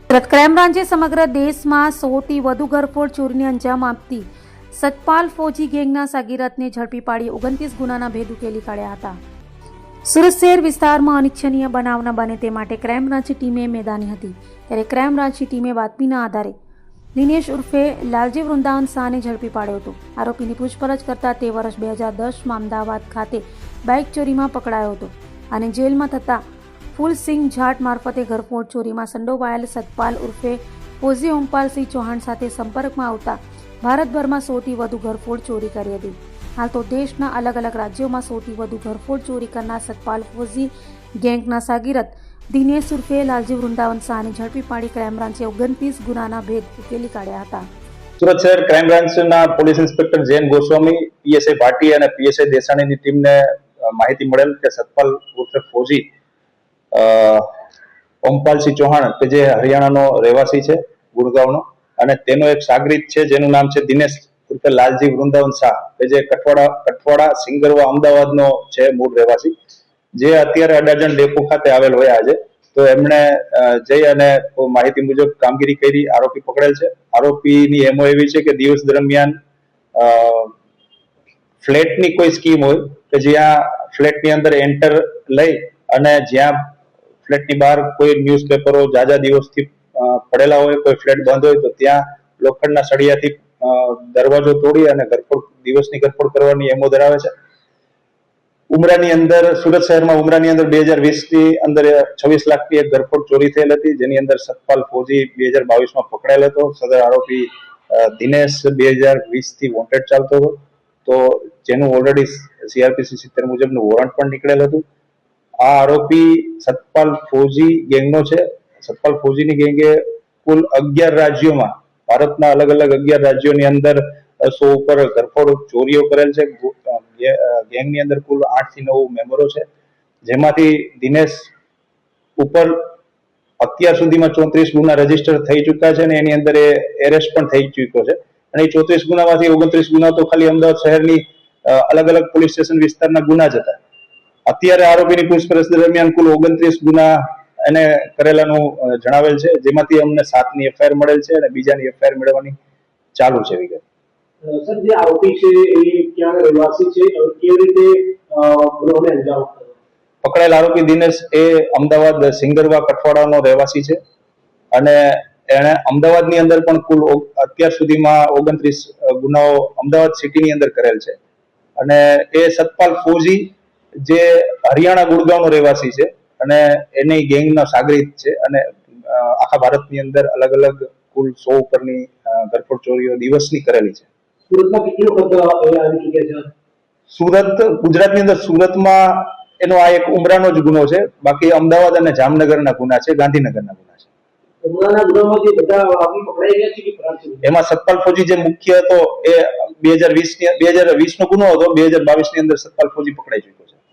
Crime બ્રાન્ચે સમગ્ર દેશમાં 100થી વધુ ઘરફોડ ચોરીને અંજામ આપતી સતપાલ ફૌજી ગેંગના સાગીરતને ઝડપી પાડી 29 ગુનાના ભેદ ઉકેલી કાઢ્યા હતા. સુરત શહેર વિસ્તારમાં અનિચ્છનીય બનાવ ન બને તે માટે ક્રાઇમ બ્રાન્ચની ટીમે મેદાની હતી. ત્યારે ક્રાઇમ બ્રાન્ચની ટીમે બાતમીના આધારે દિનેશ ઉર્ફે લાલજી વૃંદાવન શાહને ઝડપી પાડ્યો હતો. આરોપીની પૂછપરછ કરતા તે વર્ષ 2010માં અમદાવાદ ખાતે બાઇક ચોરીમાં પકડાયો હતો અને જેલમાં થતા ફૂલસિંહ જાટ મારફતે ઘરફોડ ચોરીમાં સંડોવાયેલ સતપાલ ઉર્ફે ફૌજી ઓમપાલસિંહ ચૌહાણ સાથે સંપર્કમાં આવતા ભારતભરમાં 100થી વધુ ઘરફોડ ચોરી કરી હતી. હાલ તો દેશના અલગ અલગ રાજ્યોમાં 100થી વધુ ઘરફોડ ચોરી કરનાર સતપાલ ફૌજી ગેંગના સાગીરત દિનેશ ઉર્ફે લાલજી વૃંદાવન શાહને ઝડપી પાડી ક્રાઇમ બ્રાન્ચે 29 ગુનાના ભેદ ઉકેલી કાઢ્યા હતા. સુરત શહેર ક્રાઇમ બ્રાન્ચના police inspector Jain Goswami, PSI Bhati અને પીએસઆઈ દેસાણીની ટીમને માહિતી મળેલ કે સતપાલ ઉર્ફે ફૌજી ઓમપાલસિંહ ચૌહાણ કે જે હરિયાણાનો રહેવાસી છે ગુડગાંવનો, અને તેનો એક સાગરીત છે જેનું નામ છે દિનેશ ઉર્ફે લાલજી વૃંદાવન શાહ કે જે કઠવાડા સિંગરવા અમદાવાદનો છે મૂળ રહેવાસી, જે અત્યારે અડાજણ ડેપો ખાતે આવેલ હોય આજે. તો એમણે જઈ અને માહિતી મુજબ કામગીરી કરી આરોપી પકડેલ છે. આરોપીની એમો એવી છે કે દિવસ દરમિયાન ફ્લેટની કોઈ સ્કીમ હોય કે જ્યાં ફ્લેટની અંદર એન્ટર લઈ અને જ્યાં ફ્લેટની બહાર કોઈ ન્યૂઝપેપરો જાજા દિવસથી પડેલા હોય, કોઈ ફ્લેટ બંધ હોય તો ત્યાં લોખંડના સળિયાથી દરવાજો તોડી અને દિવસની ઘરફોડ કરવાની એમો ધરાવે છે. ઉમરાની અંદર, સુરત શહેરમાં ઉમરાની અંદર 2020ની અંદર 26 લાખની એક ઘરફોડ ચોરી થયેલ હતી, જેની અંદર સતપાલ ફૌજી 2022માં પકડાયેલ હતો. સદર આરોપી દિનેશ 2020થી વોન્ટેડ ચાલતો હતો, તો જેનું ઓલરેડી સીઆરપીસી 70 મુજબનું વોરંટ પણ નીકળેલ હતું. આ આરોપી સતપાલ ફૌજી ગેંગનો છે. સતપાલ ફૌજીની ગેંગે કુલ 11 રાજ્યોમાં, ભારતના અલગ અલગ 11 રાજ્યોની અંદર 100 ઉપર ઘરફોડ ચોરીઓ કરેલ છે. ગેંગની અંદર કુલ 8 થી 9 મેમ્બરો છે, જેમાંથી દિનેશ ઉપર અત્યાર સુધીમાં 34 ગુના રજીસ્ટર થઈ ચુક્યા છે અને એની અંદર એ એરેસ્ટ પણ થઈ ચુક્યો છે. અને એ 34 ગુનામાંથી 29 ગુના તો ખાલી અમદાવાદ શહેરની અલગ અલગ પોલીસ સ્ટેશન વિસ્તારના ગુના જ હતા. અત્યારે આરોપીની પૂછપરછ દરમિયાન કુલ 29 ગુના એને કરેલાનું જણાવેલ છે, જેમાંથી અમને 7ની એફઆઈઆર મળેલ છે અને બીજાની એફઆઈઆર મેળવવાની ચાલુ છે. વિગત સર, જે આરોપી છે એ ક્યાં રહેવાસી છે અને કેવી રીતે ગુનાને અંજામ આપ્યો? પકડાયેલ આરોપી દિનેશ એ અમદાવાદ સિંગરવા કઠવાડાનો રહેવાસી છે અને એણે અમદાવાદની અંદર પણ કુલ અત્યાર સુધીમાં 29 ગુનાઓ અમદાવાદ સિટીની અંદર કરેલ છે. અને એ સતપાલ ફૌજી જે હરિયાણા ગુડગાંવનો રહેવાસી છે અને એની ગેંગનો સાગરીત છે અને આખા ભારતની અંદર અલગ અલગ કુલ 100 ઉપરની ઘરફોડ ચોરીઓ દિવસની કરેલી છે. સુરતમાં કેટલી વખત આવી ચૂક્યા છે? સુરત, ગુજરાતની અંદર સુરતમાં એનો આ એક ઉમરાનો જ ગુનો છે. બાકી અમદાવાદ અને જામનગરના ગુના છે, ગાંધીનગરના ગુના છે. ઉમરાના ગુનામાં જે બધા આરોપી પકડાઈ ગયા છે કે ફરાર છે? એમાં સતપાલ ફૌજી જે મુખ્ય હતો એ 2020નો ગુનો હતો. 2022ની અંદર સતપાલ ફૌજી પકડાઈ ચુક્યો છે.